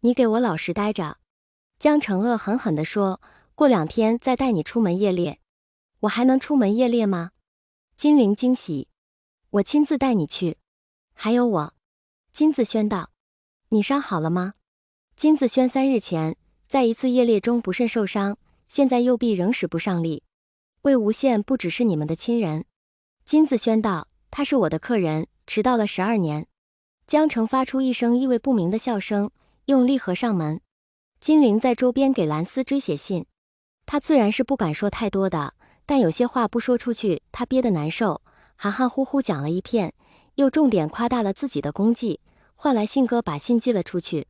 你给我老实待着。江澄恶狠狠地说，过2天再带你出门夜猎。我还能出门夜猎吗？金陵惊喜，我亲自带你去。还有我。金子轩道，你伤好了吗？金子轩3日前在一次夜猎中不慎受伤，现在右臂仍使不上力。魏无羡不只是你们的亲人。金子轩道，他是我的客人，迟到了12年。江澄发出一声意味不明的笑声，用力合上门。金陵在周边给蓝思追写信，他自然是不敢说太多的，但有些话不说出去，他憋得难受，含含糊糊讲了一片，又重点夸大了自己的功绩，换来信哥把信寄了出去。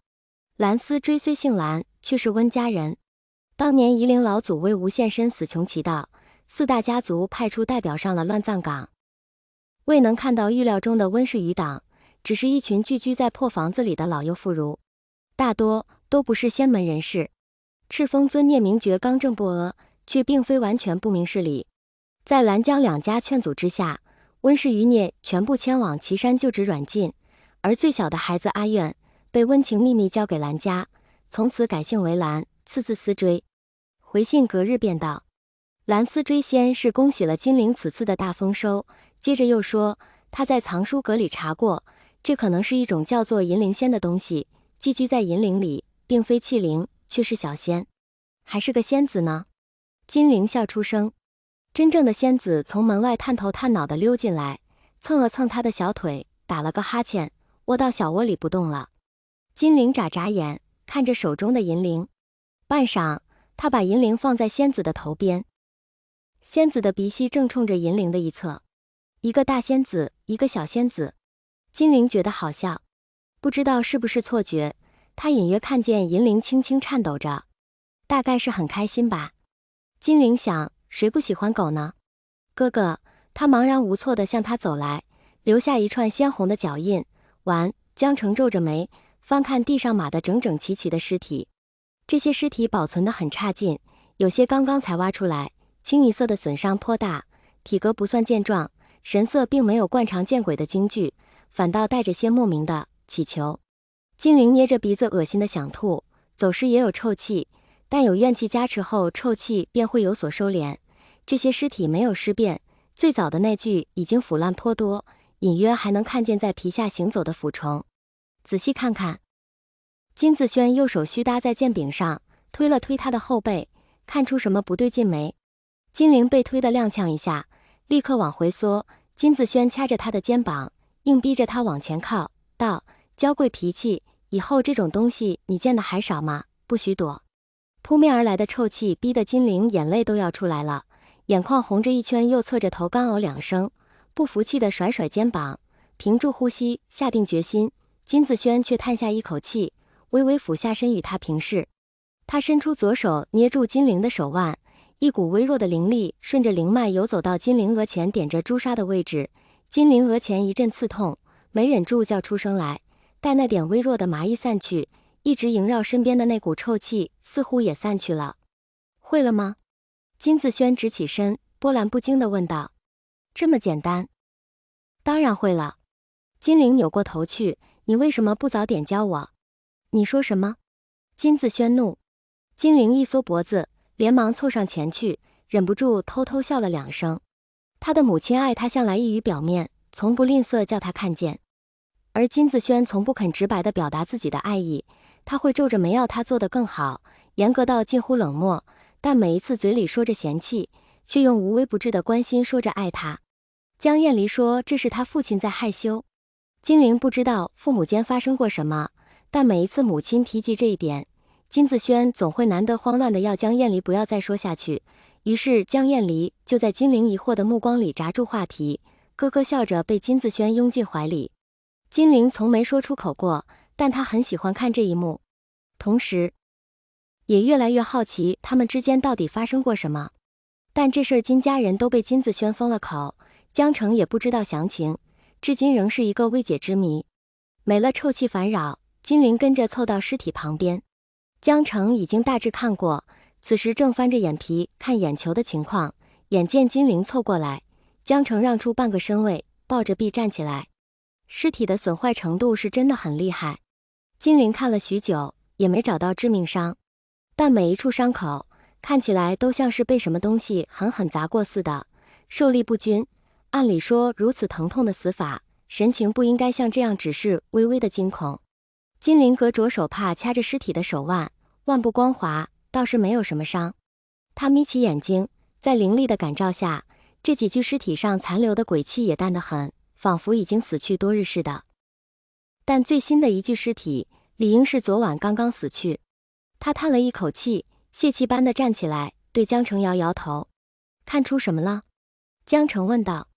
蓝思追虽姓蓝，却是温家人。当年夷陵老祖魏无羡身死穷奇道，4大家族派出代表上了乱葬岗，未能看到预料中的温氏余党，只是一群聚居在破房子里的老幼妇孺，大多都不是仙门人士。赤峰尊聂明觉刚正不阿，却并非完全不明事理。在蓝江2家劝阻之下，温氏余孽全部迁往岐山就职软禁，而最小的孩子阿苑被温情秘密交给蓝家，从此改姓为蓝，次字思追。回信隔日便道，蓝思追先是恭喜了金陵此次的大丰收，接着又说他在藏书阁里查过，这可能是一种叫做银灵仙的东西，寄居在银灵里，并非器灵，却是小仙。还是个仙子呢？金陵笑出声。真正的仙子从门外探头探脑地溜进来，蹭了蹭他的小腿，打了个哈欠，窝到小窝里不动了。金陵眨眨眼，看着手中的银铃，半晌，他把银铃放在仙子的头边。仙子的鼻息正冲着银铃的一侧，一个大仙子，一个小仙子。金陵觉得好笑，不知道是不是错觉，他隐约看见银铃轻轻颤抖着，大概是很开心吧。金陵想，谁不喜欢狗呢？哥哥，他茫然无措地向他走来，留下一串鲜红的脚印。完，江澄皱着眉，翻看地上码得整整齐齐的尸体。这些尸体保存得很差劲，有些刚刚才挖出来，清一色的损伤颇大，体格不算健壮，神色并没有惯常见鬼的惊惧，反倒带着些莫名的乞求。金陵捏着鼻子恶心的想吐，走时也有臭气，但有怨气加持后，臭气便会有所收敛。这些尸体没有尸变，最早的那具已经腐烂颇多，隐约还能看见在皮下行走的腐虫。仔细看看。金子轩右手虚搭在剑柄上，推了推他的后背，看出什么不对劲没？金陵被推得踉跄一下，立刻往回缩。金子轩掐着他的肩膀，硬逼着他往前靠，道：娇贵脾气，以后这种东西你见的还少吗？不许躲。扑面而来的臭气逼得金陵眼泪都要出来了，眼眶红着一圈，又侧着头干呕2声，不服气地甩甩肩膀，屏住呼吸，下定决心。金子轩却叹下一口气，微微俯下身与他平视。他伸出左手捏住金陵的手腕，一股微弱的灵力顺着灵脉游走到金陵额前点着朱砂的位置。金陵额前一阵刺痛，没忍住叫出声来，待那点微弱的麻意散去，一直萦绕身边的那股臭气似乎也散去了。会了吗？金子轩直起身，波澜不惊地问道。这么简单？当然会了。金陵扭过头去，你为什么不早点教我？你说什么？金子轩怒。金陵一缩脖子，连忙凑上前去，忍不住偷偷笑了2声。他的母亲爱他向来溢于表面，从不吝啬叫他看见，而金子轩从不肯直白地表达自己的爱意，他会皱着眉要他做得更好，严格到近乎冷漠，但每一次嘴里说着嫌弃，却用无微不至的关心说着爱他。江燕离说这是他父亲在害羞。金陵不知道父母间发生过什么，但每一次母亲提及这一点，金子轩总会难得慌乱的要江燕离不要再说下去。于是江燕离就在金陵疑惑的目光里闸住话题，咯咯笑着被金子轩拥进怀里。金陵从没说出口过，但他很喜欢看这一幕，同时也越来越好奇他们之间到底发生过什么。但这事儿金家人都被金子轩封了口，江澄也不知道详情，至今仍是一个未解之谜。没了臭气烦扰，金陵跟着凑到尸体旁边。江澄已经大致看过，此时正翻着眼皮看眼球的情况，眼见金陵凑过来，江澄让出半个身位，抱着臂站起来。尸体的损坏程度是真的很厉害。金陵看了许久，也没找到致命伤，但每一处伤口看起来都像是被什么东西狠狠砸过似的，受力不均。按理说，如此疼痛的死法，神情不应该像这样，只是微微的惊恐。金灵格着手帕掐着尸体的手腕，腕部光滑，倒是没有什么伤。他眯起眼睛，在凌厉的感召下，这几具尸体上残留的鬼气也淡得很，仿佛已经死去多日似的。但最新的一具尸体理应是昨晚刚刚死去。他叹了一口气，泄气般的站起来，对江城摇摇头。看出什么了？江城问道。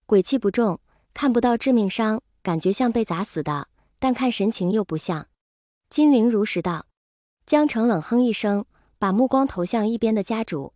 鬼气不重，看不到致命伤，感觉像被砸死的，但看神情又不像。金灵如实道。江城冷哼一声，把目光投向一边的家主，